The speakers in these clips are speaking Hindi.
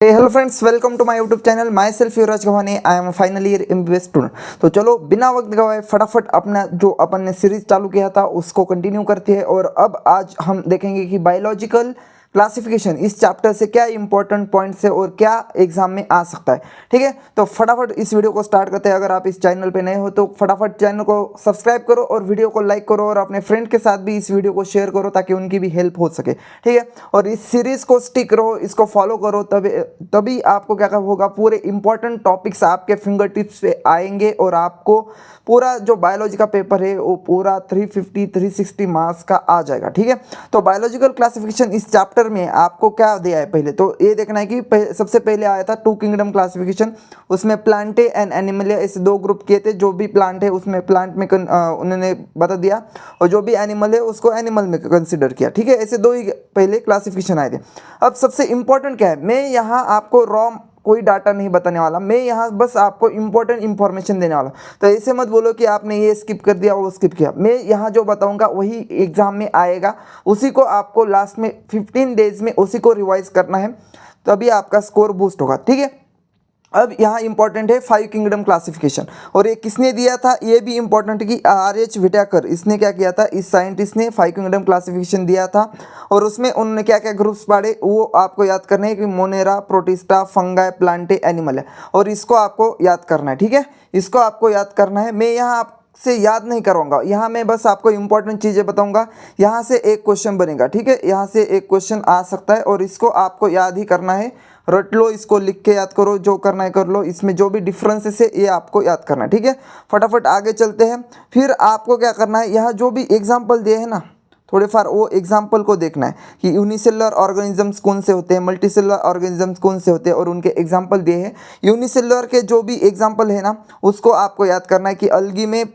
Hello friends, welcome to my YouTube channel. Myself Yuvraj Gavhane. I am final year MBBS student. तो चलो बिना वक्त गवाए फटाफट अपना जो अपन ने सीरीज चालू किया था उसको कंटिन्यू करते हैं। और अब आज हम देखेंगे कि बायोलॉजिकल क्लासिफिकेशन इस चैप्टर से क्या इंपॉर्टेंट पॉइंट्स है और क्या एग्जाम में आ सकता है। ठीक है, तो फटाफट इस वीडियो को स्टार्ट करते हैं। अगर आप इस चैनल पे नए हो तो फटाफट चैनल को सब्सक्राइब करो और वीडियो को लाइक करो और अपने फ्रेंड के साथ भी इस वीडियो को शेयर करो ताकि उनकी भी हेल्प हो सके। ठीक है, और इस सीरीज को स्टिक रहो, इसको फॉलो करो, तभी आपको क्या होगा, पूरे इंपॉर्टेंट टॉपिक्स आपके फिंगर टिप्स पे आएंगे और आपको पूरा जो बायोलॉजी का पेपर है वो पूरा 350-360 मार्क्स का आ जाएगा। ठीक है, तो बायोलॉजिकल क्लासिफिकेशन इस चैप्टर में आपको क्या दिया है, पहले तो ये देखना है कि सबसे पहले आया था 2 किंगडम क्लासिफिकेशन। उसमें प्लांटे एंड एनिमल ऐसे 2 ग्रुप किए थे। जो भी प्लांट है उसमें प्लांट में उन्होंने बता दिया और जो भी एनिमल है उसको एनिमल में कंसिडर किया। ठीक है, ऐसे 2 ही पहले क्लासिफिकेशन आए थे। अब सबसे इंपॉर्टेंट क्या है, मैं यहाँ आपको रॉ कोई डाटा नहीं बताने वाला, मैं यहाँ बस आपको इंपॉर्टेंट इंफॉर्मेशन देने वाला। तो ऐसे मत बोलो कि आपने ये स्किप कर दिया वो स्किप किया। मैं यहाँ जो बताऊंगा वही एग्जाम में आएगा, उसी को आपको लास्ट में 15 डेज में उसी को रिवाइज करना है, तभी आपका स्कोर बूस्ट होगा। ठीक है, अब यहाँ इंपॉर्टेंट है 5 किंगडम क्लासिफिकेशन। और ये किसने दिया था, ये भी इंपॉर्टेंट है कि RH विटाकर, इसने क्या किया था, इस साइंटिस्ट ने 5 किंगडम क्लासिफिकेशन दिया था। और उसमें उन्होंने क्या क्या ग्रुप्स पढ़े वो आपको याद करना है कि Monera, protista, fungi, Plantae, animal है। और इसको आपको याद करना है। ठीक है, इसको आपको याद करना है। मैं यहाँ से याद नहीं करवाऊंगा, यहाँ मैं बस आपको इंपॉर्टेंट चीज़ें बताऊंगा। यहाँ से एक क्वेश्चन बनेगा। ठीक है, यहाँ से एक क्वेश्चन आ सकता है और इसको आपको याद ही करना है। रट लो, इसको लिख के याद करो, जो करना है कर लो। इसमें जो भी डिफरेंसेस है ये आपको याद करना है। ठीक है, फटाफट आगे चलते हैं। फिर आपको क्या करना है, यहाँ जो भी एग्जाम्पल दिए हैं ना, थोड़े फार वो एग्जाम्पल को देखना है कि यूनिसेलुलर ऑर्गेनिजम्स कौन से होते हैं, मल्टीसेलुलर ऑर्गेनिजम्स कौन से होते हैं और उनके एग्जाम्पल दिए हैं। यूनिसेलुलर के जो भी एग्जाम्पल है ना उसको आपको याद करना है कि अलगी में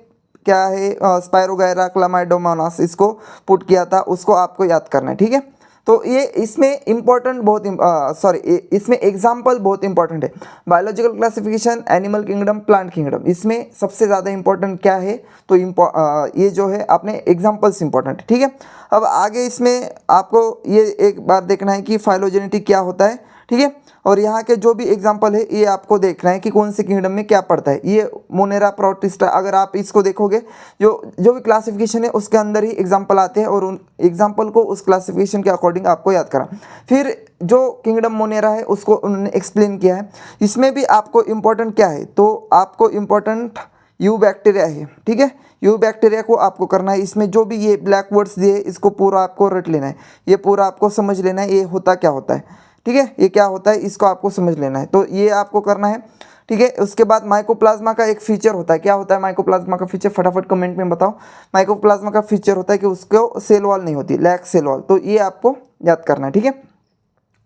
क्या है, स्पायरोगायरा, क्लामाइडोमोनास, इसको पुट किया था, उसको आपको याद करना है। ठीक है, तो ये इसमें इंपॉर्टेंट इसमें एग्जाम्पल बहुत इंपॉर्टेंट है। Biological classification, animal kingdom, plant kingdom, इसमें सबसे ज़्यादा इंपॉर्टेंट क्या है, तो ये जो है अपने एग्जाम्पल्स इंपॉर्टेंट है। ठीक है, अब आगे इसमें आपको ये एक बार देखना है कि फाइलोजेनेटिक क्या होता है। ठीक है, और यहाँ के जो भी एग्जाम्पल है ये आपको देखना है कि कौन से किंगडम में क्या पड़ता है। ये मोनेरा, प्रोटिस्टा, अगर आप इसको देखोगे जो जो भी क्लासिफिकेशन है उसके अंदर ही एग्जाम्पल आते हैं और उन एग्जाम्पल को उस क्लासिफिकेशन के अकॉर्डिंग आपको याद करा। फिर जो किंगडम मोनेरा है उसको उन्होंने एक्सप्लेन किया है। इसमें भी आपको इम्पोर्टेंट क्या है, तो आपको इम्पोर्टेंट यू बैक्टीरिया है। ठीक है, यू बैक्टीरिया को आपको करना है। इसमें जो भी ये ब्लैक वर्ड्स दिए इसको पूरा आपको रट लेना है, ये पूरा आपको समझ लेना है, ये होता क्या होता है। ठीक है, ये क्या होता है इसको आपको समझ लेना है, तो ये आपको करना है। ठीक है, उसके बाद माइकोप्लाज्मा का एक फीचर होता है। क्या होता है माइकोप्लाज्मा का फीचर, फटाफट कमेंट में बताओ। माइकोप्लाज्मा का फीचर होता है कि उसको सेल वॉल नहीं होती, लैक सेल वॉल, तो ये आपको याद करना है। ठीक है,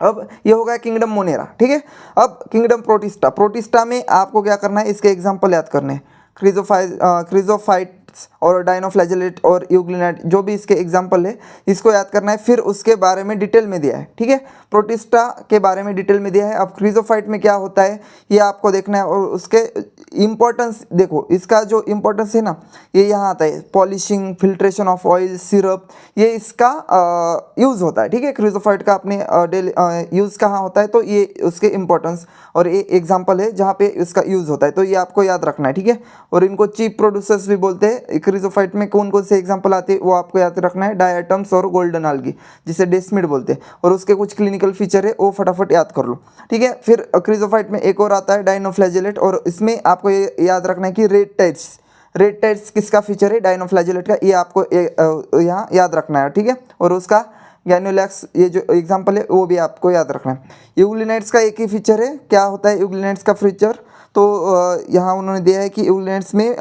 अब ये हो गया किंगडम मोनेरा। ठीक है, अब किंगडम प्रोटिस्टा। प्रोटिस्टा में आपको क्या करना है, इसके एग्जाम्पल याद करने हैं। क्रिजोफाइट्स और डाइनोफ्लैजेलेट और यूग्लिनाइट, जो भी इसके एग्जाम्पल है इसको याद करना है। फिर उसके बारे में डिटेल में दिया है। ठीक है, प्रोटिस्टा के बारे में डिटेल में दिया है। अब क्रिजोफाइट में क्या होता है ये आपको देखना है और उसके इम्पोर्टेंस देखो। इसका जो इम्पोर्टेंस है ना ये यहाँ आता है, polishing, filtration of oil, syrup, ये इसका यूज़ होता है। ठीक है, क्रिजोफाइट का अपने डेली यूज़ कहाँ होता है, तो ये उसके इम्पोर्टेंस और ये एग्जाम्पल है जहाँ पे इसका यूज़ होता है, तो ये आपको याद रखना है। ठीक है, और इनको चीप प्रोड्यूसर्स भी बोलते हैं। क्रिजोफाइट में कौन कौन से एग्जाम्पल आते हैं वो आपको याद रखना है, डायटम्स और गोल्डन आल्गी जिसे डेस्मिड बोलते हैं, और उसके कुछ क्लिनिकल फीचर है वो फटाफट याद कर लो। ठीक है, फिर क्रिजोफाइट में एक और आता है डाइनोफ्लैजेलेट, और इसमें आपको ये याद रखना है कि रेड टाइट्स, रेड टाइट्स किसका फीचर है, डाइनोफ्लैजेलेट का, ये आपको यहाँ याद रखना है। ठीक है, और उसका गैनुलैक्स ये जो एग्जाम्पल है वो भी आपको याद रखना है। यूग्लिनाइट्स का एक ही फीचर है, क्या होता है यूग्लिनाइट्स का फीचर, तो यहाँ उन्होंने दिया है कि यूग्लिनाइट्स में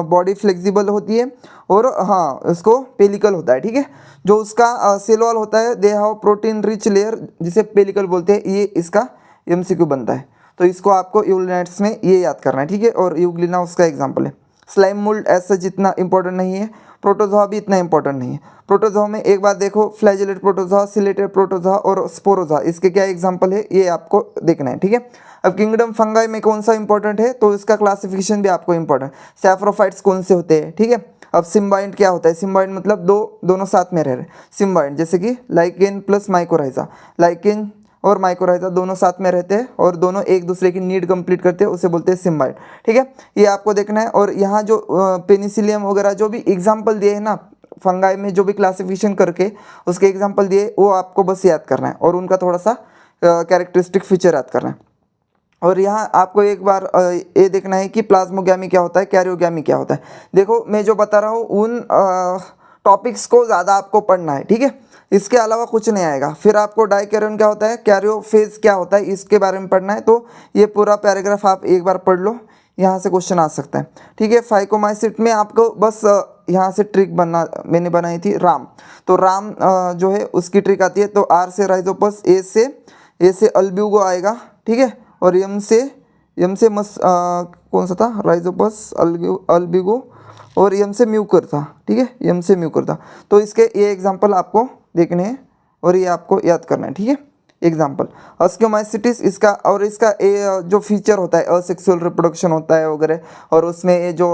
बॉडी फ्लेक्सिबल होती है और हाँ उसको पेलिकल होता है। ठीक है, जो उसका सेल वॉल होता है, they have protein rich layer जिसे पेलिकल बोलते हैं, ये इसका MCQ बनता है। तो इसको आपको यूग्लिनाइट्स में ये याद करना है। ठीक है, और यूग्लिना उसका एग्जाम्पल है। स्लाइम मोल्ड ऐसा जितना इंपॉर्टेंट नहीं है, प्रोटोजोआ भी इतना इंपॉर्टेंट नहीं है। प्रोटोजोआ में एक बार देखो, फ्लैजेलेट प्रोटोजोआ, सिलेटेड प्रोटोजोआ और स्पोरोजोआ, इसके क्या एग्जाम्पल है ये आपको देखना है। ठीक है, अब किंगडम फंगाई में कौन सा इंपॉर्टेंट है, तो इसका क्लासिफिकेशन भी आपको इंपॉर्टेंट, सैफ्रोफाइट्स कौन से होते हैं। ठीक है, अब सिम्बाइंट क्या होता है, सिम्बाइंट मतलब दोनों साथ में रह रहे, सिम्बाइंट जैसे कि लाइकेन प्लस माइकोराइजा, लाइकेन और माइकोराइजा दोनों साथ में रहते हैं और दोनों एक दूसरे की नीड कंप्लीट करते हैं, उसे बोलते हैं सिम्बाइड। ठीक है, ये आपको देखना है। और यहाँ जो पेनिसिलियम वगैरह जो भी एग्जाम्पल दिए हैं ना फंगाई में, जो भी क्लासिफिकेशन करके उसके एग्जाम्पल दिए, वो आपको बस याद करना है और उनका थोड़ा सा कैरेक्टरिस्टिक फीचर याद करना है। और यहाँ आपको एक बार ये देखना है कि प्लाज्मोगैमी क्या होता है, कैरियोगैमी क्या होता है। देखो मैं जो बता रहा हूँ उन टॉपिक्स को ज़्यादा आपको पढ़ना है, ठीक है, इसके अलावा कुछ नहीं आएगा। फिर आपको डाइकैरियन क्या होता है, कैरियोफेज क्या होता है, इसके बारे में पढ़ना है। तो ये पूरा पैराग्राफ आप एक बार पढ़ लो, यहाँ से क्वेश्चन आ सकता है। ठीक है, फाइकोमाइसिट में आपको बस यहाँ से ट्रिक मैंने बनाई थी राम। तो राम जो है उसकी ट्रिक आती है। तो आर से राइजोपस, ए से अल्ब्यूगो आएगा, ठीक है, और यम से कौन सा था, राइजोपस, अल्ब्यूगो, और यम से म्यूकर था। ठीक है, यम से म्यूकर था। तो इसके ये एग्जाम्पल आपको देखने हैं और ये आपको याद करना है। ठीक है, एग्जाम्पल अस्क्योमाइसिटिस इसका, और इसका जो फीचर होता है असेक्सुअल रिप्रोडक्शन होता है वगैरह, और उसमें ये जो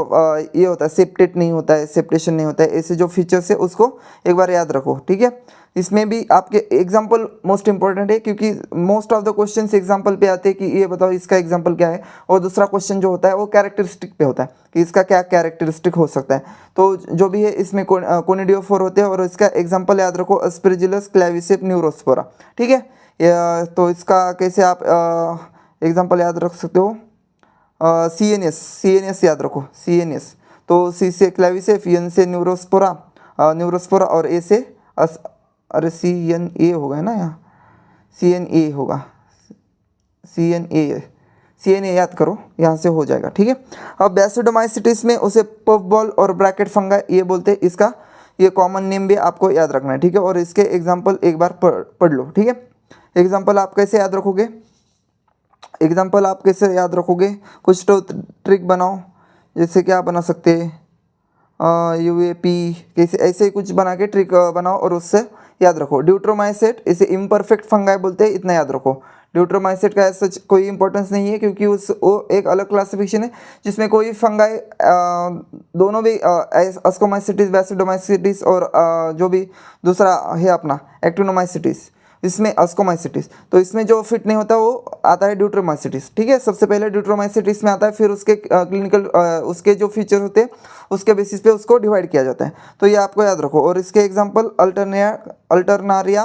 ये होता है सेप्टेट नहीं होता है, सेप्टेशन नहीं होता है, ऐसे जो फीचर्स है उसको एक बार याद रखो। ठीक है, इसमें भी आपके एग्जाम्पल मोस्ट इंपॉर्टेंट है, क्योंकि most of the question example पे आते हैं कि ये बताओ इसका एग्जाम्पल क्या है, और दूसरा क्वेश्चन जो होता है वो कैरेक्टरिस्टिक पे होता है कि इसका क्या कैरेक्टरिस्टिक हो सकता है। तो जो भी है इसमें कोनिडियोफोर होते हैं, और इसका एग्जाम्पल याद रखो अस्पेरिजिलस, क्लेविसेप, न्यूरोस्पोरा। ठीक है, तो इसका कैसे आप एग्जाम्पल याद रख सकते हो, सी एन एस याद रखो, CNS। तो सी से क्लेविसेप, एन से न्यूरोस्पोरा, और ए से अरे CNA होगा है ना, यहाँ CNA होगा, CNA याद करो, यहाँ से हो जाएगा। ठीक है, अब बेसिडोमाइसिटिस में उसे पफ बॉल और ब्रैकेट फंगाई ये बोलते हैं, इसका ये कॉमन नेम भी आपको याद रखना है। ठीक है, और इसके एग्जाम्पल एक बार पढ़ लो। ठीक है, एग्जाम्पल आप कैसे याद रखोगे, कुछ तो ट्रिक बनाओ, जैसे क्या बना सकते हैं, UAP कैसे, ऐसे ही कुछ बना के ट्रिक बनाओ और उससे याद रखो। ड्यूट्रोमाइसेट इसे इम्परफेक्ट फंगाई बोलते हैं, इतना याद रखो। ड्यूट्रोमाइसेट का ऐसा कोई इंपॉर्टेंस नहीं है, क्योंकि वो एक अलग क्लासिफिकेशन है जिसमें कोई फंगाई दोनों भी अस्कोमाइसिटिस, बेसिडोमाइसिटिस और जो भी दूसरा है अपना एक्टिनोमाइसिटिस, इसमें अस्कोमाइसिटिस, तो इसमें जो फिट नहीं होता वो आता है ड्यूट्रोमाइसिटिस। ठीक है, सबसे पहले ड्यूट्रोमाइसिटिस में आता है, फिर उसके क्लिनिकल उसके जो फीचर होते हैं उसके बेसिस पे उसको डिवाइड किया जाता है। तो ये आपको याद रखो। और इसके एग्जांपल अल्टरनारिया,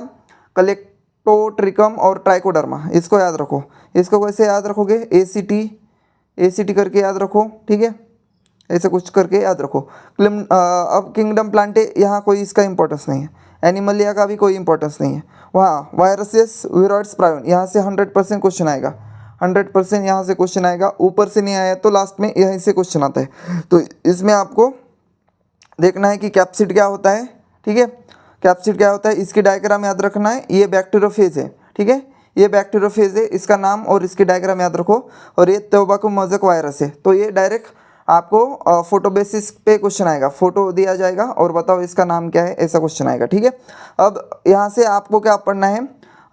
कलेक्टोट्रिकम और ट्राइकोडर्मा, इसको याद रखो। इसको कैसे याद रखोगे, ACT करके याद रखो। ठीक है, ऐसे कुछ करके याद रखो। अब किंगडम प्लांटे, यहाँ कोई इसका इंपॉर्टेंस नहीं है। एनिमलिया का भी कोई इंपॉर्टेंस नहीं है। वहाँ वायरसेस, विरोइड्स, प्रायोन, यहाँ से 100% क्वेश्चन आएगा, 100% यहाँ से क्वेश्चन आएगा। ऊपर से नहीं आया तो लास्ट में यहीं से क्वेश्चन आता है। तो इसमें आपको देखना है कि कैप्सिड क्या होता है। ठीक है, कैप्सिड क्या होता है, इसकी डायग्राम याद रखना है। ये बैक्टीरियोफेज है। ठीक है, ये बैक्टीरियोफेज है, इसका नाम और इसकी डायग्राम याद रखो। और ये तोबाको मोज़ेक वायरस है। तो ये डायरेक्ट आपको फोटो बेसिस पे क्वेश्चन आएगा, फोटो दिया जाएगा और बताओ इसका नाम क्या है, ऐसा क्वेश्चन आएगा। ठीक है, अब यहाँ से आपको क्या पढ़ना है,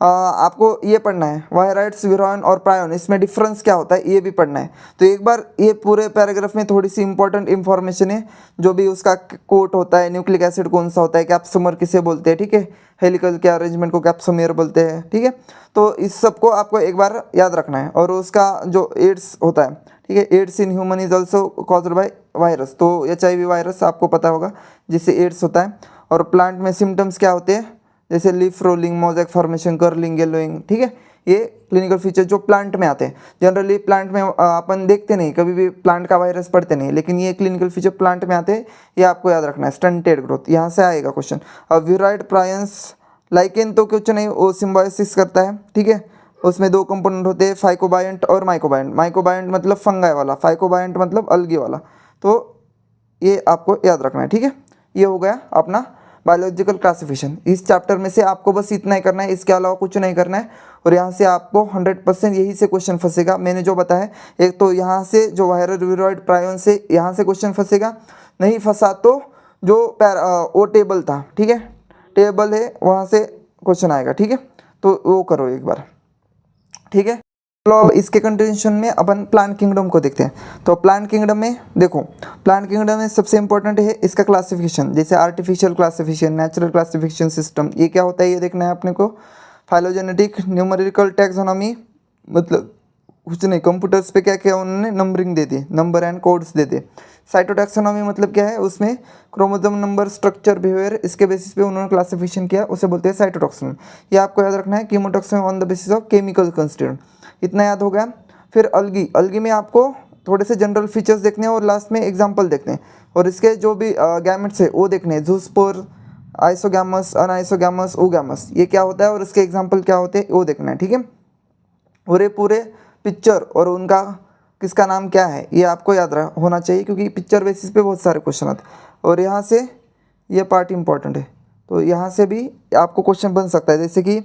आपको ये पढ़ना है वायराइड्स, विरोइन और प्रायोन, इसमें डिफरेंस क्या होता है ये भी पढ़ना है। तो एक बार ये पूरे पैराग्राफ में थोड़ी सी इंपॉर्टेंट इन्फॉर्मेशन है, जो भी उसका कोट होता है, न्यूक्लिक एसिड कौन सा होता है, कैप्सोमर किसे बोलते हैं। ठीक है, हेलिकल के अरेंजमेंट को कैप्सोमेयर बोलते हैं। ठीक है, तो इस सबको आपको एक बार याद रखना है। और उसका जो एड्स होता है, ठीक है, AIDS in human is also caused by virus, तो HIV वायरस आपको पता होगा जिससे एड्स होता है। और प्लांट में सिम्टम्स क्या होते हैं, जैसे leaf rolling, mosaic formation, curling, yellowing. ठीक है, ये क्लिनिकल फीचर जो प्लांट में आते हैं। जनरली प्लांट में अपन देखते नहीं, कभी भी प्लांट का वायरस पढ़ते नहीं, लेकिन ये क्लिनिकल फीचर प्लांट में आते हैं, ये आपको याद रखना है। स्टंटेड ग्रोथ, यहाँ से आएगा क्वेश्चन। अब विराइड प्रायंस, लाइकेन तो कुछ नहीं, वो सिम्बायोसिस करता है। ठीक है, उसमें दो कंपोनेंट होते हैं, फाइकोबायंट और माइकोबायंट। माइकोबायंट मतलब फंगाई वाला, फाइकोबायंट मतलब अलगी वाला। तो ये आपको याद रखना है। ठीक है, ये हो गया अपना बायोलॉजिकल क्लासिफिकेशन। इस चैप्टर में से आपको बस इतना ही करना है, इसके अलावा कुछ नहीं करना है। और यहाँ से आपको 100% यही से क्वेश्चन फंसेगा, मैंने जो बताया। एक तो यहाँ से जो वायरल, विरोइड, प्रायोन से यहाँ से क्वेश्चन फंसेगा, नहीं फंसा तो जो वो टेबल था, ठीक है, टेबल है, वहाँ से क्वेश्चन आएगा। ठीक है, तो वो करो एक बार। ठीक है, चलो अब इसके कंटिन्यूशन में अपन प्लांट किंगडम को देखते हैं। तो प्लांट किंगडम में देखो, प्लांट किंगडम में सबसे इंपॉर्टेंट है इसका क्लासिफिकेशन, जैसे artificial classification, natural classification system, ये क्या होता है ये देखना है अपने को। फाइलोजेनेटिक, न्यूमेरिकल टैक्सोनॉमी, मतलब कुछ नहीं, कंप्यूटर्स पे क्या किया उन्होंने, numbering they the, number and codes they they. Cytotaxonomy मतलब क्या है, उसमें क्रोमोसोम नंबर, स्ट्रक्चर, बिहेवियर, इसके बेसिस पे उन्होंने क्लासिफिकेशन किया, उसे बोलते हैं साइटोटैक्सोनॉमी। ये आपको याद रखना है, कीमोटैक्सोनॉमी on the basis of chemical constituent, इतना याद हो गया। फिर अलगी, अलगी में आपको थोड़े से जनरल फीचर्स देखने हैं और लास्ट में एग्जाम्पल देखने हैं, और इसके जो भी गैमेट्स है वो देखने हैं, जूस्पोर, आइसोगैमस, अनआइसोगैमस, ओगैमस, ये क्या होता है और इसके एग्जाम्पल क्या होते हैं वो देखना है, ठीक है। और ये पूरे पिक्चर और उनका किसका नाम क्या है ये आपको याद होना चाहिए, क्योंकि पिक्चर बेसिस पे बहुत सारे क्वेश्चन आते हैं। और यहाँ से ये पार्ट इंपॉर्टेंट है, तो यहाँ से भी आपको क्वेश्चन बन सकता है, जैसे कि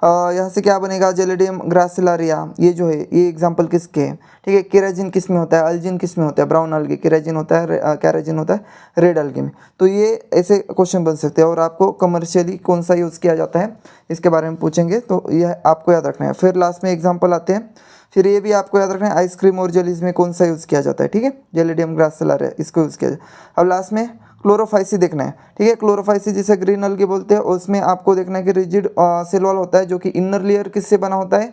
यहाँ से क्या बनेगा, जेलिडियम ग्रासिलारिया, ये जो है ये एग्जांपल किसके हैं, ठीक है। केराजिन किस में होता है, अल्जिन किस में होता है, ब्राउन अलगी, केराजिन होता है, कैराजिन होता है रेड अलगी में। तो ये ऐसे क्वेश्चन बन सकते हैं। और आपको कमर्शियली कौन सा यूज़ किया जाता है इसके बारे में पूछेंगे, तो यह आपको याद रखना है। फिर लास्ट में एग्जाम्पल आते हैं, फिर ये भी आपको याद रखना है, आइसक्रीम और जेलीज में कौन सा यूज़ किया जाता है, ठीक है, जेलिडियम ग्रासिलारिया इसको यूज़ किया जाता है। अब लास्ट में क्लोरोफाइसी देखना है, ठीक है। क्लोरोफाइसी जिसे ग्रीन अलगी बोलते हैं, उसमें आपको देखना है कि रिजिड सेल वॉल होता है, जो कि इनर लेयर किससे बना होता है,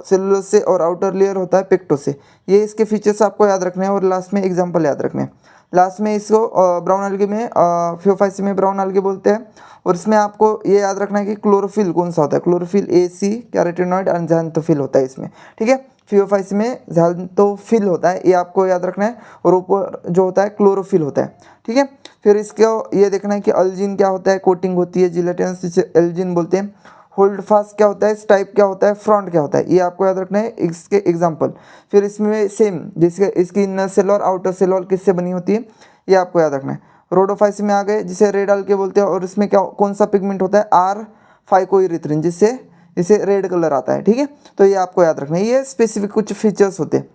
सेलुलोज से, और आउटर लेयर होता है पेक्टो से। ये इसके फीचर्स आपको याद रखने हैं और लास्ट में एग्जाम्पल याद रखने हैं। लास्ट में इसको ब्राउन अलगी में फियोफाइसी में ब्राउन अलगी बोलते हैं। और इसमें आपको ये याद रखना है कि क्लोरोफिल कौन सा होता है, chlorophyll a c, carotenoid and xanthophyll होता है इसमें, ठीक है। फियोफाइसी में ज़ैंथोफिल होता है, ये आपको याद रखना है, और ऊपर जो होता है क्लोरोफिल होता है, ठीक है। फिर इसको ये देखना है कि अल्जिन क्या होता है, कोटिंग होती है जिलेटिनस, जिसे एल्जिन बोलते हैं। होल्ड फास्ट क्या होता है, स्टाइप क्या होता है, फ्रंट क्या होता है, ये आपको याद रखना है, इसके एग्जाम्पल। फिर इसमें सेम जिसके इसकी इनर सेल और आउटर सेल वॉल किससे बनी होती है, ये आपको याद रखना है। रोडोफाइसी में आ गए, जिसे रेड अलगे बोलते हैं, और इसमें क्या कौन सा पिगमेंट होता है, आर फाइकोइरिथ्रिन, जिससे इसे रेड कलर आता है, ठीक है। तो ये आपको याद रखना है, ये स्पेसिफिक कुछ फीचर्स होते हैं।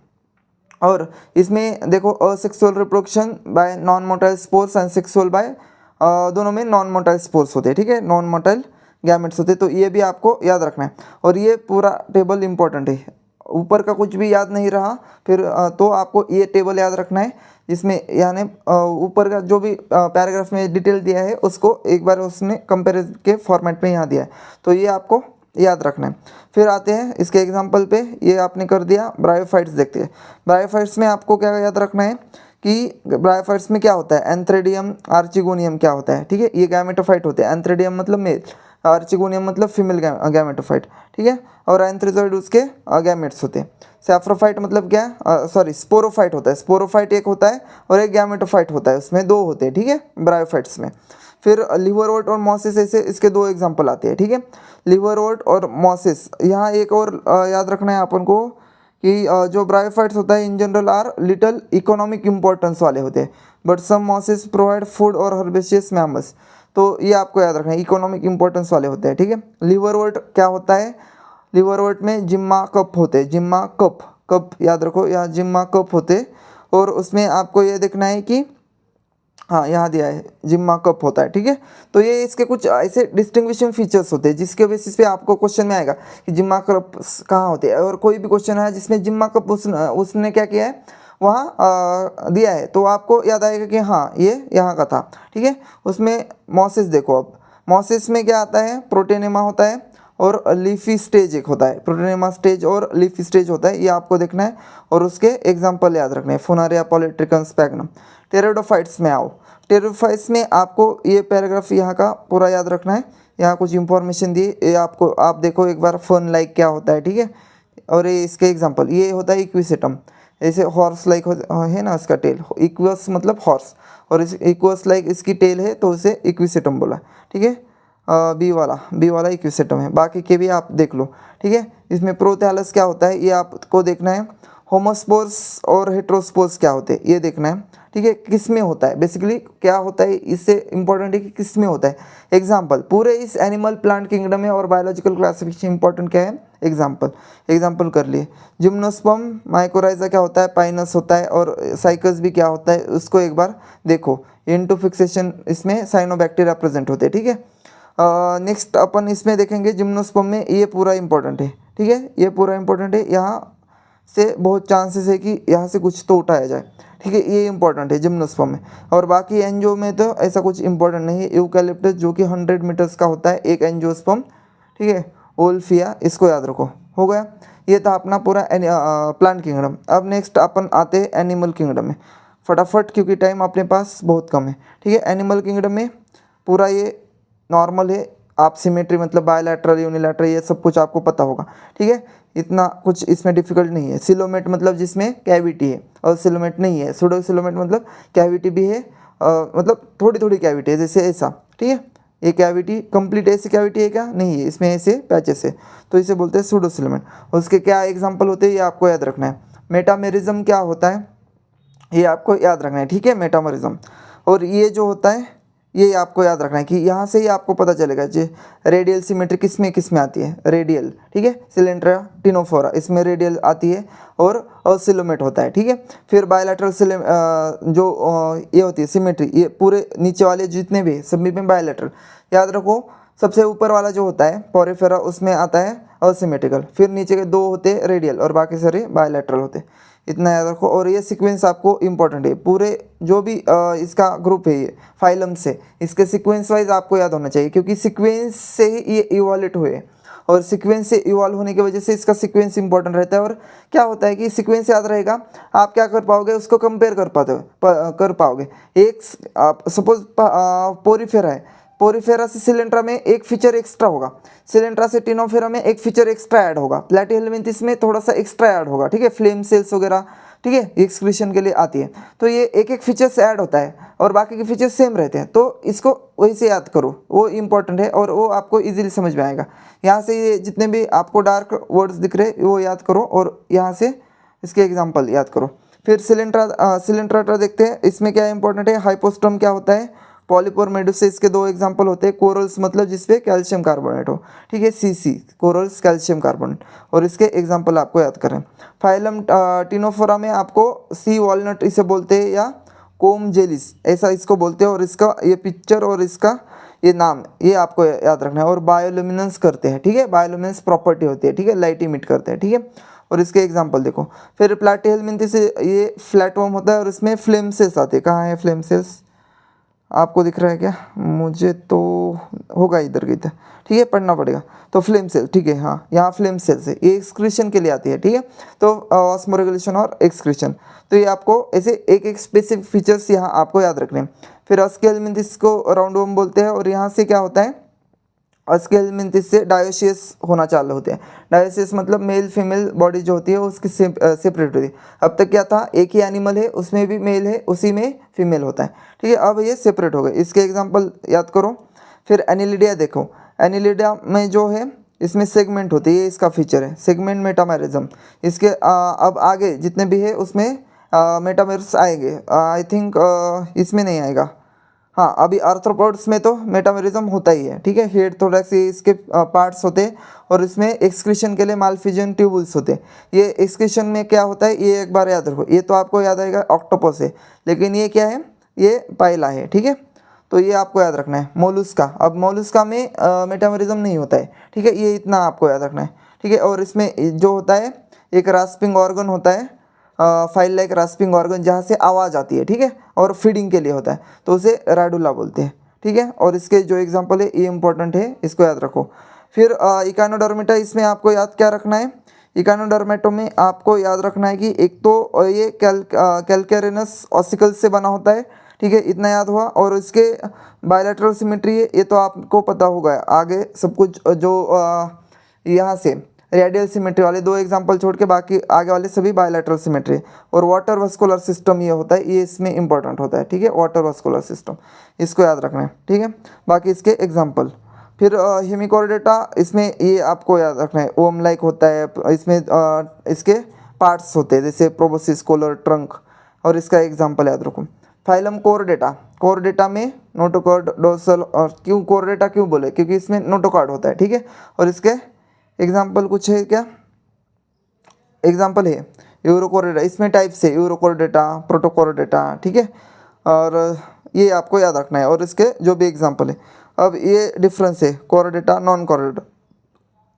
और इसमें देखो asexual reproduction by non motile spores and sexual by, दोनों में नॉन मोटाइल स्पोर्स होते हैं, ठीक है, नॉन मोटाइल गैमेट्स होते हैं। तो ये भी आपको याद रखना है, और ये पूरा टेबल इंपॉर्टेंट है, ऊपर का कुछ भी याद नहीं रहा फिर तो आपको ये टेबल याद रखना है, जिसमें यानी ऊपर का जो भी पैराग्राफ में डिटेल दिया है उसको एक बार उसने कंपेरिजन के फॉर्मेट में यहाँ दिया है, तो ये आपको याद रखना है। फिर आते हैं इसके एग्जांपल पे, ये आपने कर दिया। ब्रायोफाइट्स देखते हैं। ब्रायोफाइट्स में आपको क्या याद रखना है कि ब्रायोफाइट्स में क्या होता है, एंथ्रेडियम, आर्चिगोनियम क्या होता है, ठीक है, ये गैमेटोफाइट होते हैं। एंथ्रेडियम मतलब मेल, आर्चिगोनियम मतलब फीमेल गैमेटोफाइट, ठीक है, और एंथ्रेजोइड उसके गैमेट्स होते हैं। सैफ्रोफाइट मतलब क्या, सॉरी स्पोरोफाइट होता है, स्पोरोफाइट एक होता है और एक गैमेटोफाइट होता है, उसमें दो होते हैं, ठीक है, ब्रायोफाइट्स में। फिर लिवरवोर्ट और मॉसिस, ऐसे इसके दो एग्जांपल आते हैं, ठीक है, लिवरवोर्ट और मॉसिस। यहाँ एक और याद रखना है अपन को कि जो ब्रायोफाइट्स होता है in general are little economic importance वाले होते हैं, but some mosses provide food और हर्बेशियस मैमल्स, तो ये आपको याद रखना है, इकोनॉमिक इंपॉर्टेंस वाले होते हैं, ठीक है। लिवरवोर्ट क्या होता है, लिवरवोर्ट में जिम्मा कप होते हैं, जिम्मा कप, कप याद रखो, यहाँ जिम्मा कप होते, और उसमें आपको ये देखना है कि हाँ यहाँ दिया है जिम्मा कप होता है, ठीक है। तो ये इसके कुछ ऐसे डिस्टिंग्विशिंग फीचर्स होते हैं जिसके बेसिस पे आपको क्वेश्चन में आएगा कि जिम्मा कप कहाँ होते हैं, और कोई भी क्वेश्चन है जिसमें जिम्मा कप उसने क्या किया है वहाँ दिया है, तो आपको याद आएगा कि हाँ ये यहाँ का था, ठीक है। उसमें मॉसिस देखो, अब मॉसिस में क्या आता है, प्रोटेनेमा होता है और लीफी स्टेज एक होता है, प्रोटेनेमा स्टेज और लीफी स्टेज होता है, ये आपको देखना है, और उसके एग्जाम्पल याद रखने हैं, फुनारिया पॉलिट्रिकम स्पैग्नम। टेरिडोफाइट्स में आओ, टेरिडोफाइट्स में आपको ये पैराग्राफ यहाँ का पूरा याद रखना है, यहाँ कुछ इंफॉर्मेशन दी ये आपको, आप देखो एक बार फन लाइक क्या होता है, ठीक है, और ये इसके एग्जांपल, ये होता है इक्विसेटम, ऐसे हॉर्स लाइक है ना इसका टेल, इक्वस मतलब हॉर्स, और इस इक्वस लाइक इसकी टेल है तो उसे इक्विसेटम बोला, ठीक है। बी वाला इक्विसेटम है, बाकी के भी आप देख लो, ठीक है। इसमें प्रोथैलस क्या होता है ये आपको देखना है, होमोस्पोर्स और हेट्रोस्पोर्स क्या होते हैं ये देखना है, ठीक है, किस में होता है, बेसिकली क्या होता है, इससे इंपॉर्टेंट है कि किस में होता है। एग्जाम्पल पूरे इस एनिमल प्लांट किंगडम में, और बायोलॉजिकल क्लासिफिकेशन इंपॉर्टेंट क्या है, एग्जाम्पल कर लिए। जिम्नोस्पर्म माइकोराइजा क्या होता है, पाइनस होता है, और साइकस भी क्या होता है उसको एक बार देखो। इनटू फिक्सेशन इसमें साइनोबैक्टीरिया प्रेजेंट होते हैं, ठीक है। नेक्स्ट अपन इसमें देखेंगे जिम्नोस्पर्म में, ये पूरा इंपॉर्टेंट है, ठीक है, ये पूरा इंपॉर्टेंट है, यहाँ से बहुत चांसेस है कि यहाँ से कुछ तो उठाया जाए, ठीक है, ये इंपॉर्टेंट है जिम्नोस्पर्म में। और बाकी एंजियो में तो ऐसा कुछ इंपॉर्टेंट नहीं है। यूकैलिप्टस जो कि 100 मीटर्स का होता है एक एंजियोस्पर्म, ठीक है, ओल्फिया, इसको याद रखो। हो गया, ये था अपना पूरा प्लांट किंगडम। अब नेक्स्ट अपन आते हैं एनिमल किंगडम में, फटाफट क्योंकि टाइम अपने पास बहुत कम है। ठीक है, एनिमल किंगडम में पूरा ये नॉर्मल है, आप सिमेट्री मतलब बायलैटरल यूनिलैटरल ये सब कुछ आपको पता होगा। ठीक है, इतना कुछ इसमें डिफिकल्ट नहीं है। सिलोमेट मतलब जिसमें कैविटी है, और सिलोमेट नहीं है। सुडो सिलोमेट मतलब कैविटी भी है, मतलब थोड़ी थोड़ी कैविटी है, जैसे ऐसा। ठीक है, ये कैविटी कंप्लीट ऐसी कैविटी है क्या? नहीं है, इसमें ऐसे पैचेस है, तो इसे बोलते हैं सुडो सिलोमेट। उसके क्या एग्जाम्पल होते हैं ये आपको याद रखना है। मेटामेरिज्म क्या होता है ये आपको याद रखना है। ठीक है, मेटामेरिज्म। और ये जो होता है ये आपको याद रखना है कि यहाँ से ही आपको पता चलेगा जी रेडियल सिमेट्री किस में आती है। रेडियल, ठीक है, सिलेंड्रा टिनोफोरा इसमें रेडियल आती है, और सिलोमेट होता है। ठीक है, फिर बायलैटरल ये होती है सिमेट्री, ये पूरे नीचे वाले जितने भी सभी में बायलैटरल। याद रखो, सबसे ऊपर वाला जो होता है पोरिफेरा उसमें आता है असिमेट्रिकल, फिर नीचे के दो होते हैं रेडियल और बाकी सारे बायलैटरल होते हैं। इतना याद रखो। और ये सीक्वेंस आपको इंपॉर्टेंट है, पूरे जो भी इसका ग्रुप है ये फाइलम से, इसके सीक्वेंस वाइज आपको याद होना चाहिए, क्योंकि सीक्वेंस से ही ये इवॉल्यूट हुए, और सीक्वेंस से इवॉल्व होने की वजह से इसका सीक्वेंस इंपॉर्टेंट रहता है। और क्या होता है कि सीक्वेंस याद रहेगा, आप क्या कर पाओगे, उसको कंपेयर कर पाओगे। एक आप सपोज पोरिफेरा है, पोरिफेरा से सिलेंड्रा में एक फीचर एक्स्ट्रा होगा, सिलेंड्रा से टिनोफेरा में एक फीचर एक्स्ट्रा ऐड होगा, प्लैटिहेल्मिंथेस में थोड़ा सा एक्स्ट्रा ऐड होगा। ठीक है, फ्लेम सेल्स वगैरह, ठीक है, एक्सक्रीशन के लिए आती है, तो ये एक एक फीचर्स ऐड होता है और बाकी के फीचर्स सेम रहते हैं, तो इसको वही से याद करो, वो इंपॉर्टेंट है और वो आपको इजीली समझ में आएगा। यहाँ से ये जितने भी आपको डार्क वर्ड्स दिख रहे वो याद करो, और यहाँ से इसके एग्जाम्पल याद करो। फिर सिलेंट्रा देखते हैं, इसमें क्या इंपॉर्टेंट है, हाइपोस्टोम क्या होता है, पॉलीपोर मेडुसा, इसके दो एग्जांपल होते हैं। कोरल्स मतलब जिसपे कैल्शियम कार्बोनेट हो, ठीक है, सीसी कोरल्स कैल्शियम कार्बोनेट, और इसके एग्जांपल आपको याद करें। फाइलम टिनोफोरा में आपको सी वॉलनट इसे बोलते हैं, या कोम जेलिस ऐसा इसको बोलते हैं, और इसका ये पिक्चर और इसका ये नाम ये आपको याद रखना है। और बायोल्यूमिनेंस करते हैं, ठीक है, बायोल्यूमिनेंस प्रॉपर्टी होती है, ठीक है, लाइट इमिट करते हैं, ठीक है, और इसके एग्जांपल देखो। फिर प्लैटिहेल्मिंथेस ये फ्लैटवर्म होता है और इसमें फ्लेम सेल्स आते हैं। कहाँ है फ्लेम सेल्स, आपको दिख रहा है क्या? मुझे तो होगा इधर की, ठीक है, पढ़ना पड़ेगा। तो फ्लेम सेल, ठीक है, हाँ यहाँ फ्लेम सेल्स है, ये एक्सक्रीशन के लिए आती है, ठीक है, तो ऑस्मोरेगुलेशन और एक्सक्रीशन, तो ये आपको ऐसे एक एक स्पेसिफिक फीचर्स यहाँ आपको याद रखने हैं। फिर अस्केल्मिंथिस को राउंडवॉर्म बोलते हैं, और यहाँ से क्या होता है, अस्केल्मिंथिस से डायोसियस होना चालू होते हैं। डायोसियस मतलब मेल फीमेल बॉडी जो होती है उसकी सेपरेट होती है। अब तक क्या था, एक ही एनिमल है उसमें भी मेल है उसी में फीमेल होता है, ठीक है, अब ये सेपरेट हो गए। इसके एग्जांपल याद करो। फिर एनिलिडिया देखो, एनिलिडिया में जो है इसमें सेगमेंट होती है, ये इसका फीचर है, सेगमेंट मेटामेरिज्म। इसके अब आगे जितने भी है उसमें मेटामेरिज्म आएंगे, आई थिंक इसमें नहीं आएगा। हाँ, अभी आर्थ्रोपोड्स में तो मेटामेरिज्म होता ही है, ठीक है, हेड थोरैक्स ये इसके पार्ट्स होते हैं, और इसमें एक्सक्रीशन के लिए मालफिजियन ट्यूबुल्स होते हैं। ये एक्सक्रीशन में क्या होता है ये एक बार याद रखो, ये तो आपको याद आएगा ऑक्टोपस है, लेकिन ये क्या है, ये पाइला है, ठीक है, तो ये आपको याद रखना है। मोलुस्का, अब मोलुस्का में मेटामेरिज्म नहीं होता है, ठीक है, ये इतना आपको याद रखना है, ठीक है। और इसमें जो होता है एक रास्पिंग ऑर्गन होता है, फाइल लाइक रास्पिंग ऑर्गन, जहाँ से आवाज़ आती है, ठीक है, और फीडिंग के लिए होता है, तो उसे रैडुला बोलते हैं, ठीक है। और इसके जो एग्जांपल है ये इंपॉर्टेंट है, इसको याद रखो। फिर इकानोडर्मेटा, इसमें आपको याद क्या रखना है, इकानोडर्मेटो में आपको याद रखना है कि एक तो ये कैल्केरिनस ऑसिकल्स से बना होता है, ठीक है, इतना याद हुआ। और इसके बायलैटरल सिमेट्री है, ये तो आपको पता होगा, आगे सब कुछ जो यहाँ से रेडियल सिमेट्री वाले दो एग्जांपल छोड़ के बाकी आगे वाले सभी बायलैटरल सिमेट्री। और वाटर वास्कुलर सिस्टम ये होता है, ये इसमें इंपॉर्टेंट होता है, ठीक है, वाटर वास्कुलर सिस्टम, इसको याद रखना है, ठीक है, बाकी इसके एग्जांपल। फिर हेमिकोर्डेटा, इसमें ये आपको याद रखना है, ओम लाइक होता है, इसमें इसके पार्ट्स होते हैं जैसे प्रोबोसिस, कोलर, ट्रंक, और इसका एग्जाम्पल याद रखो। फाइलम कोर्डेटा, कोर्डेटा में नोटोकॉर्ड, डोर्सल, और क्यों कोर्डेटा क्यों बोले, क्योंकि इसमें नोटोकॉर्ड होता है, ठीक है, और इसके एग्जाम्पल कुछ है क्या, एग्जाम्पल है यूरोकोर्डेटा, इसमें टाइप्स है यूरोकोर्डेटा, प्रोटोकोर्डेटा, ठीक है, और ये आपको याद रखना है, और इसके जो भी एग्जाम्पल है। अब ये डिफरेंस है कोर्डेटा नॉन कोर्डेटा,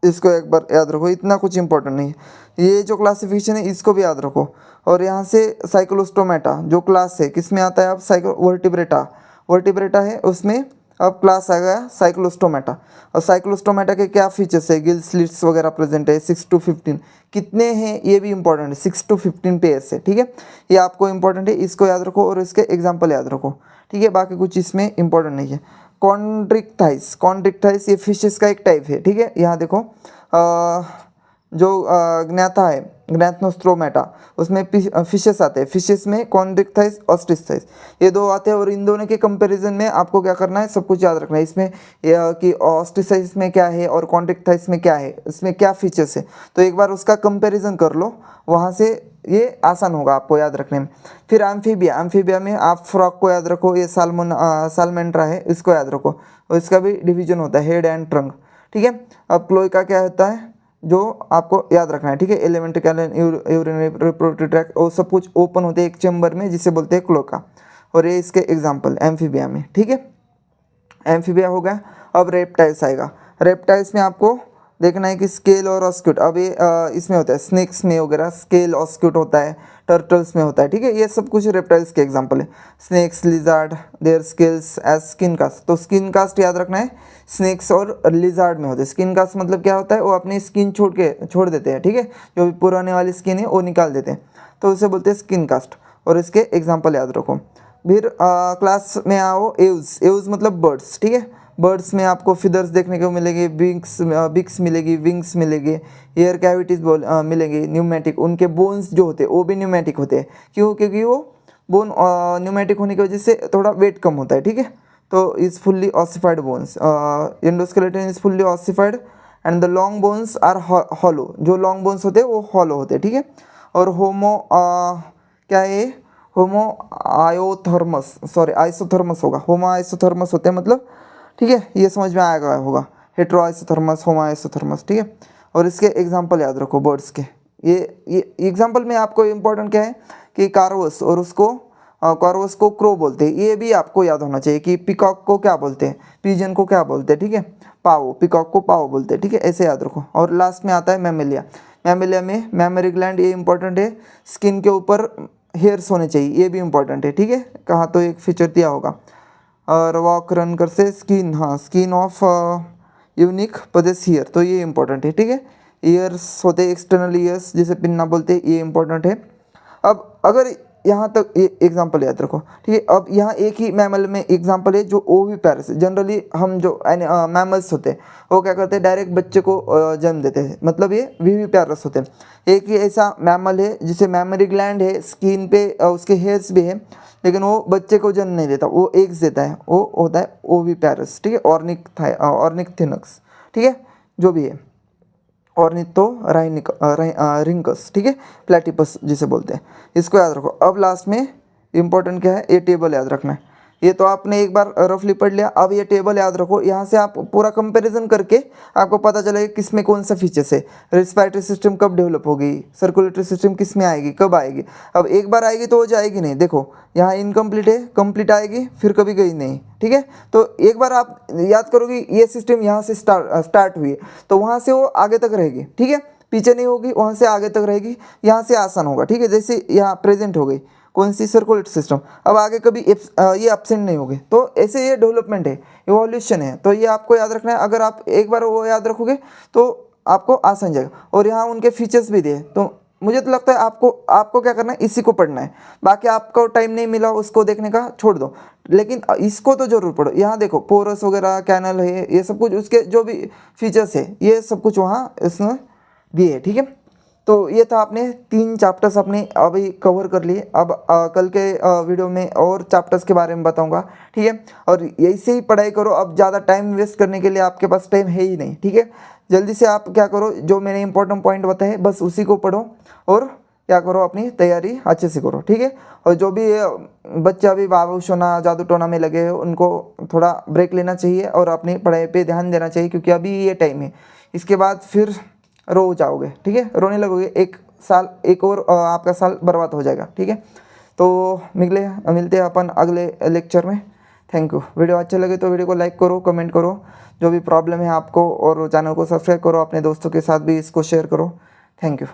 इसको एक बार याद रखो, इतना कुछ इंपॉर्टेंट नहीं है। ये जो क्लासिफिकेशन है इसको भी याद रखो। और यहाँ से साइक्लोस्टोमेटा जो क्लास है किस में आता है, आप वर्टिब्रेटा, वर्टिब्रेटा है उसमें अब क्लास आ गया साइक्लोस्टोमेटा। और साइक्लोस्टोमेटा के क्या फीचर्स है, गिल स्लिट्स वगैरह प्रेजेंट है, 6 to 15 कितने हैं ये भी इंपॉर्टेंट है, 6 to 15 पेयर्स है, ठीक है, ये आपको इंपॉर्टेंट है, इसको याद रखो और इसके एग्जाम्पल याद रखो, ठीक है, बाकी कुछ इसमें इंपॉर्टेंट नहीं है। कॉन्ड्रिक्टाइस ये फिशेस का एक टाइप है, ठीक है, यहाँ देखो जो ग्नाथा है ग्नाथनोस्ट्रोमेटा उसमें फिशेस आते हैं, फिशेस में कॉन्ड्रिक्टाइस ऑस्ट्रिचाइस ये दो आते हैं और इन दोनों के कंपैरिजन में आपको क्या करना है, सब कुछ याद रखना है इसमें कि ऑस्ट्रिचाइस में क्या है और कॉन्ड्रिक्टाइस में क्या है, इसमें क्या फीचर्स है, तो एक बार उसका कंपैरिजन कर लो, वहाँ से ये आसान होगा आपको याद रखने में। फिर एम्फीबिया में आप फ्रॉग को याद रखो, ये सालमेंड्रा है, इसको याद रखो और इसका भी डिवीजन होता है हेड एंड ट्रंक, ठीक है। अब क्लोएका क्या होता है जो आपको याद रखना है, ठीक है, एलिमेंट्री कैलन यूरिनरी रिप्रोडक्टिव ट्रैक्ट और सब कुछ ओपन होते हैं एक चेम्बर में जिसे बोलते हैं क्लोएका, और ये इसके एग्जाम्पल एम्फीबिया में, ठीक है, एम्फीबिया हो गया। अब रेप्टाइल्स आएगा, रेप्टाइल्स में आपको देखना है कि स्केल और ऑस्क्यूट, अब ये इसमें होता है स्नेक्स में वगैरह स्केल ऑस्क्यूट होता है, टर्टल्स में होता है, ठीक है, ये सब कुछ रेप्टाइल्स के एग्जांपल है। Snakes lizard their scales as skin cast, तो स्किन कास्ट याद रखना है, स्नेक्स और लिजार्ड में होते हैं। स्किन कास्ट मतलब क्या होता है, वो अपनी स्किन छोड़ देते हैं, ठीक है, जो भी पुराने वाली स्किन है वो निकाल देते हैं, तो उसे बोलते हैं स्किन कास्ट, और इसके एग्जाम्पल याद रखो। फिर क्लास में आओ एव्स मतलब बर्ड्स, ठीक है, बर्ड्स में आपको फिदर्स देखने को मिलेंगे, बिक्स मिलेगी, विंग्स मिलेगी, एयर कैविटीज मिलेंगी, न्यूमेटिक, उनके बोन्स जो होते हैं वो भी न्यूमेटिक होते हैं, क्यों, क्योंकि वो बोन न्यूमेटिक होने की वजह से थोड़ा वेट कम होता है, ठीक है, तो is fully ossified bones, endoskeleton is fully ossified and the long bones are hollow, जो लॉन्ग बोन्स होते हैं वो हॉलो होते हैं, ठीक है। और क्या है, होमो आइसोथर्मस होगा, होमो आइसोथर्मस होते हैं मतलब, ठीक है, ये समझ में आएगा होगा, हेट्रो आइसोथर्मस, होमो आइसोथर्मस, ठीक है, और इसके एग्जांपल याद रखो बर्ड्स के। ये एग्जांपल में आपको इम्पोर्टेंट क्या है कि कार्वस, और उसको कार्वस को क्रो बोलते हैं, ये भी आपको याद होना चाहिए कि पिकॉक को क्या बोलते हैं, पिजन को क्या बोलते हैं, ठीक है, पाओ, पिकॉक को पाओ बोलते हैं, ठीक है, ऐसे याद रखो। और लास्ट में आता है मैमेलिया, मैमेलिया में मैमरी ग्लैंड, ये इंपॉर्टेंट है, स्किन के ऊपर हेयर्स होने चाहिए, ये भी इंपॉर्टेंट है, ठीक है, कहाँ तो एक फीचर दिया होगा, और वॉक रन कर से स्किन, हाँ, skin of unique Pradesh year, तो ये इंपॉर्टेंट है, ठीक है, ईयर्स होते हैं एक्सटर्नल ईयर्स जिसे पिन्ना बोलते हैं, ये इंपॉर्टेंट है। अब अगर यहाँ तक ये एग्जाम्पल याद रखो, ठीक है। अब यहाँ एक ही मैमल में एग्जाम्पल है जो ओविपेरस, जनरली हम जो मैमल्स होते हैं वो क्या करते हैं, डायरेक्ट बच्चे को जन्म देते हैं, मतलब ये विविपेरस होते हैं। एक ही ऐसा मैमल है जिसे मैमरी ग्लैंड है, स्किन पे उसके हेयर्स भी है, लेकिन वो बच्चे को जन्म नहीं देता, वो एग्स देता है, वो होता है ओविपेरस, ठीक है, ऑर्निकथेनक्स, ठीक है, जो भी है, रिंकस, ठीक है, प्लेटिपस जिसे बोलते हैं, इसको याद रखो। अब लास्ट में इंपॉर्टेंट क्या है, ये टेबल याद रखना है, ये तो आपने एक बार रफली पढ़ लिया, अब ये टेबल याद रखो, यहाँ से आप पूरा कंपैरिजन करके आपको पता चलेगा किस में कौन सा फीचर्स है, रेस्पिरेटरी सिस्टम कब डेवलप होगी, सर्कुलेटरी सिस्टम किस में आएगी, कब आएगी। अब एक बार आएगी तो हो जाएगी नहीं, देखो यहाँ इनकम्प्लीट है, कंप्लीट आएगी, फिर कभी गई नहीं, ठीक है, तो एक बार आप याद करोगे ये सिस्टम यहाँ से स्टार्ट हुई है तो वहाँ से वो आगे तक रहेगी, ठीक है, पीछे नहीं होगी, वहाँ से आगे तक रहेगी, यहाँ से आसान होगा, ठीक है, जैसे यहाँ प्रेजेंट हो गई कौन सी, सर्कुलेटरी सिस्टम, अब आगे कभी ये एब्सेंट नहीं होगे, तो ऐसे ये डेवलपमेंट है, इवोल्यूशन है, तो ये आपको याद रखना है। अगर आप एक बार वो याद रखोगे तो आपको आसान जाएगा। और यहाँ उनके फीचर्स भी दिए, तो मुझे तो लगता है आपको क्या करना है, इसी को पढ़ना है, बाकी आपको टाइम नहीं मिला उसको देखने का छोड़ दो, लेकिन इसको तो जरूर पढ़ो। यहाँ देखो पोरस वगैरह कैनल है, ये सब कुछ उसके जो भी फीचर्स है ये सब कुछ वहाँ इसमें दिए है, ठीक है। तो ये था आपने 3 चैप्टर्स अपने अभी कवर कर लिए। अब कल के वीडियो में और चैप्टर्स के बारे में बताऊंगा, ठीक है, और ऐसे ही पढ़ाई करो, अब ज़्यादा टाइम वेस्ट करने के लिए आपके पास टाइम है ही नहीं, ठीक है। जल्दी से आप क्या करो, जो मैंने इंपॉर्टेंट पॉइंट बताए बस उसी को पढ़ो और क्या करो, अपनी तैयारी अच्छे से करो, ठीक है। और जो भी बच्चा अभी बाबू सोना जादू टोना में लगे हैं उनको थोड़ा ब्रेक लेना चाहिए और अपनी पढ़ाई पे ध्यान देना चाहिए, क्योंकि अभी ये टाइम है, इसके बाद फिर रो जाओगे, ठीक है, रोने लगोगे, एक और आपका साल बर्बाद हो जाएगा, ठीक है। तो मिलते हैं अपन अगले लेक्चर में। Thank you. वीडियो अच्छा लगे तो वीडियो को लाइक करो, कमेंट करो, जो भी प्रॉब्लम है आपको, और चैनल को सब्सक्राइब करो, अपने दोस्तों के साथ भी इसको शेयर करो। Thank you.